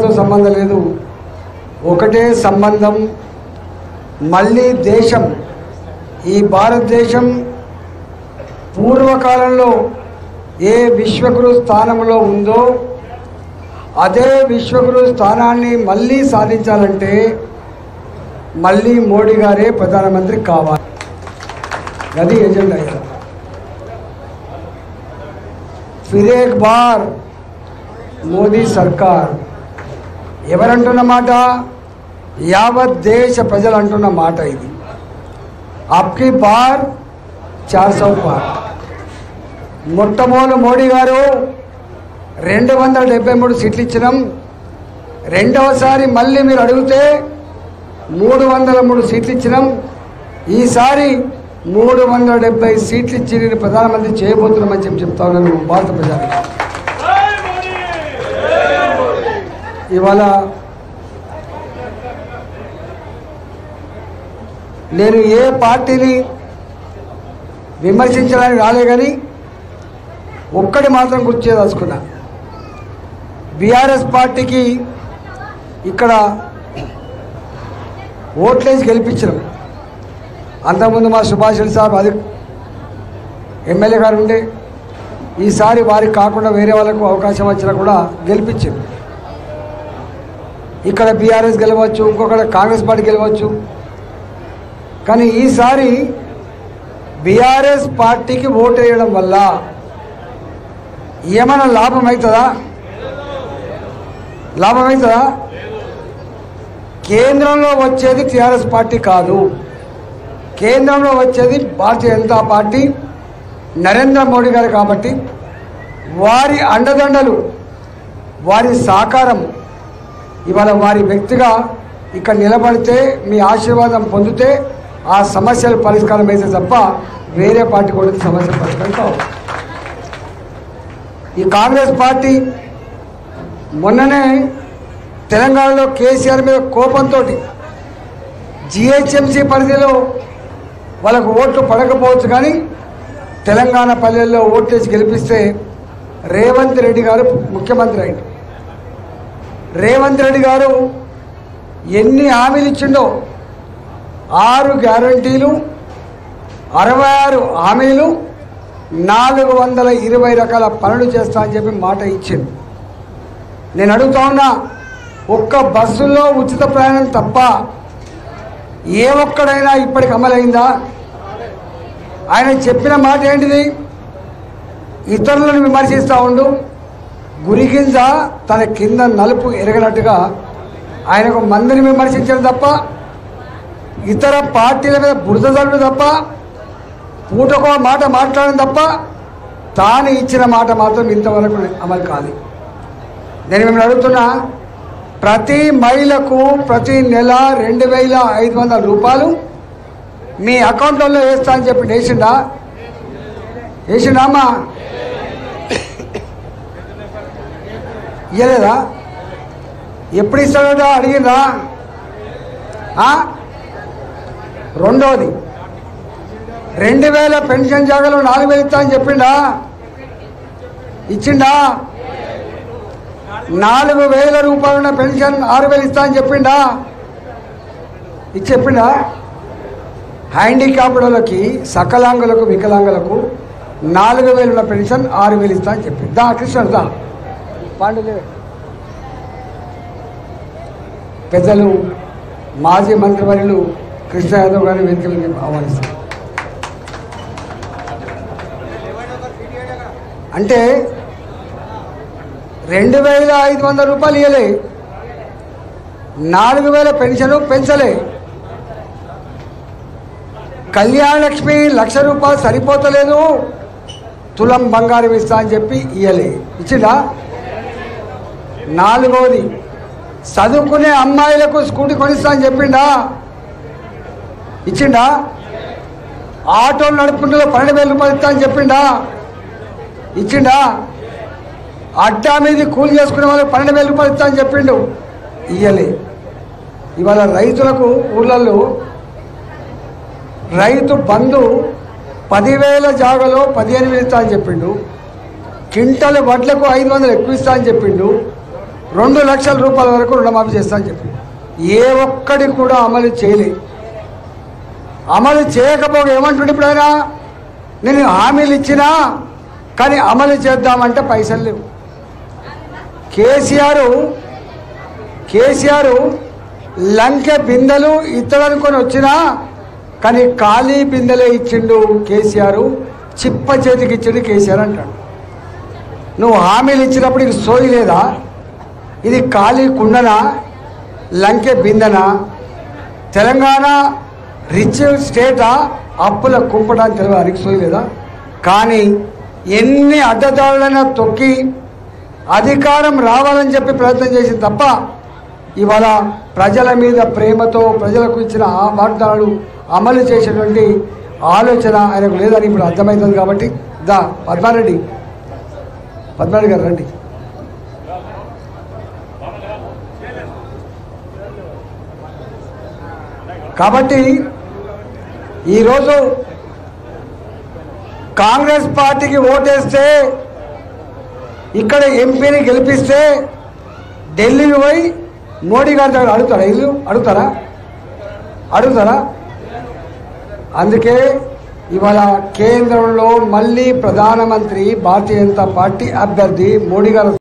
కులాలతో సంబంధం లేదు, ఒకటే సంబంధం. మళ్ళీ దేశం, ఈ భారతదేశం పూర్వకాలంలో ఏ విశ్వగురు స్థానంలో ఉందో అదే విశ్వగురు స్థానాన్ని మళ్ళీ సాధించాలంటే మళ్ళీ మోడీ గారే ప్రధానమంత్రి కావాలి. అది ఎజెండా. ఫిర్ ఏక్ బార్ మోదీ సర్కార్ ఎవరంటున్న మాట? యావత్ దేశ ప్రజలు అంటున్న మాట ఇది. అబ్కి బార్ 400 పార్. మొట్టమొదటి మోడీ గారు 273 సీట్లు ఇచ్చినాం. రెండవసారి మళ్ళీ మీరు అడిగితే 303 సీట్లు ఇచ్చినాం. ఈసారి 370 సీట్లు ఇచ్చి నేను ప్రధానమంత్రి చేయబోతున్నామని చెప్తా ఉన్నాను భారత ప్రజలకు. ఇవాళ నేను ఏ పార్టీని విమర్శించడానికి రాలే, కానీ ఒక్కటి మాత్రం గుర్తు చేయదలుచుకున్నా. బీఆర్ఎస్ పార్టీకి ఇక్కడ ఓట్లేసి గెలిపించడం. అంతకుముందు మా సుభాష్ సార్ అది ఎమ్మెల్యే గారు ఉండే, ఈసారి వారికి కాకుండా వేరే వాళ్ళకు అవకాశం వచ్చినా కూడా గెలిపించారు. ఇక్కడ బీఆర్ఎస్ గెలవచ్చు, ఇంకొకటి కాంగ్రెస్ పార్టీ గెలవచ్చు. కానీ ఈసారి బీఆర్ఎస్ పార్టీకి ఓటు వేయడం వల్ల ఏమైనా లాభం అవుతుందా? లాభం అవుతుందా? కేంద్రంలో వచ్చేది టీఆర్ఎస్ పార్టీ కాదు, కేంద్రంలో వచ్చేది భారతీయ జనతా పార్టీ, నరేంద్ర మోడీ గారు. కాబట్టి వారి అండదండలు, వారి సహకారం, ఇవాళ వారి వ్యక్తిగా ఇక్కడ నిలబడితే మీ ఆశీర్వాదం పొందితే ఆ సమస్యలు పరిష్కారం అయితే తప్ప వేరే పార్టీ కూడా సమస్య పరిష్కారం కావు. ఈ కాంగ్రెస్ పార్టీ మొన్ననే తెలంగాణలో కేసీఆర్ మీద కోపంతో జిహెచ్ఎంసీ పరిధిలో వాళ్ళకు ఓట్లు పడకపోవచ్చు, కానీ తెలంగాణ పల్లెల్లో ఓట్లేసి గెలిపిస్తే రేవంత్ రెడ్డి గారు ముఖ్యమంత్రి అయింది. రేవంత్ రెడ్డి గారు ఎన్ని హామీలు ఇచ్చిండో, 6 గ్యారంటీలు, 66 హామీలు, 420 రకాల పనులు చేస్తా అని చెప్పి మాట ఇచ్చింది. నేను అడుగుతా ఉన్నా, ఒక్క బస్సుల్లో ఉచిత ప్రయాణం తప్ప ఏ ఒక్కడైనా ఇప్పటికి అమలైందా? ఆయన చెప్పిన మాట ఏంటిది? ఇతరులను విమర్శిస్తూ ఉండు, గురిగింజ తన కింద నలుపు ఎరగనట్టుగా ఆయనకు మందిని విమర్శించడం తప్ప, ఇతర పార్టీల మీద బురద చల్లడం తప్ప, పూటకో మాట మాట్లాడడం తప్ప తాను ఇచ్చిన మాట మాత్రం ఇంతవరకు అమలు కాదు. నేను మిమ్మల్ని అడుగుతున్నా, ప్రతి మహిళకు ప్రతి నెల 2500 రూపాయలు మీ అకౌంట్లలో వేస్తా అని చెప్పి వేసిండా? అమ్మా? ఇవ్వలేదా? ఎప్పుడు ఇస్తాడో అడిగిందా? రెండోది, 2000 పెన్షన్ జాగాలో 4000 ఇస్తా అని చెప్పిండా? ఇచ్చిండా? 4000 రూపాయలున్న పెన్షన్ 6000 ఇస్తా అని చెప్పిండా? చెప్పిండా? హ్యాండిక్యాప్డ్ వాళ్ళకి, సకలాంగులకు, వికలాంగులకు 4000 ఉన్న పెన్షన్ 6000 ఇస్తా అని చెప్పింది. దా కృష్ణ దా పాండులే. పెద్దలు మాజీ మంత్రివర్యులు కృష్ణ యాదవ్ గారిని వేదికలకు ఆహ్వానిస్తారు. అంటే 2500 రూపాయలు ఇవ్వలే, 4000 పెన్షన్ పెంచలే, కళ్యాణ లక్ష్మి 1,00,000 రూపాయలు సరిపోతలేదు, తులం బంగారం ఇస్తా అని చెప్పి ఇవ్వలే. ఇచ్చిందా? నాలుగోది, చదువుకునే అమ్మాయిలకు స్కూటీ కొనిస్తా అని చెప్పిండా? ఇచ్చిండా? ఆటోలు నడుపుకుంటూ 12,000 రూపాయలు ఇస్తా అని చెప్పిండా? ఇచ్చిండా? అడ్డా మీద కూలి చేసుకునే వాళ్ళకి 12,000 రూపాయలు ఇస్తా అని చెప్పిండు, ఇయ్యలే. ఇవాళ రైతులకు ఊళ్ళల్లో రైతు బంధు 10,000 జాగాలో 15,000 ఇస్తా అని చెప్పిండు, క్వింటల్ వడ్లకు 500 ఎక్కువ ఇస్తా అని చెప్పిండు. 2 లక్షల రూపాయల వరకు రుణమాఫీ చేస్తా అని చెప్పి ఏ ఒక్కడి కూడా అమలు చేయలేదు. అమలు చేయకపోగా ఏమంటుండే ఇప్పుడు ఆయన, నేను హామీలు ఇచ్చినా కానీ అమలు చేద్దామంటే పైసలు లేవు. కేసీఆర్ లంకె బిందెలు ఇత్తడనుకొని వచ్చినా కానీ ఖాళీ బిందెలే ఇచ్చిండు కేసీఆర్, చిప్ప చేతికి ఇచ్చిండు కేసీఆర్ అంటాడు. నువ్వు హామీలు ఇచ్చినప్పుడు ఇది సోయి లేదా? ఇది ఖాళీ కుండనా, లంకె బిందెనా? తెలంగాణ రిచ్ స్టేటా, అప్పుల కుంపడానికి తెలియడానికి సోయి లేదా? కానీ ఎన్ని అడ్డదారులైనా తొక్కి అధికారం రావాలని చెప్పి ప్రయత్నం చేసింది తప్ప ఇవాళ ప్రజల మీద ప్రేమతో ప్రజలకు ఇచ్చిన ఆ వాగ్దానాలు అమలు చేసేటువంటి ఆలోచన ఆయనకు లేదని ఇప్పుడు అర్థమవుతుంది. కాబట్టి పద్మారెడ్డి గారు రండి. కాబట్టి ఈరోజు కాంగ్రెస్ పార్టీకి ఓటేస్తే ఇక్కడ ఎంపీని గెలిపిస్తే ఢిల్లీకి పోయి మోడీ గారి దగ్గర అడుగుతారా? అందుకే ఇవాళ కేంద్రంలో మళ్ళీ ప్రధానమంత్రి భారతీయ జనతా పార్టీ అభ్యర్థి మోడీ గారు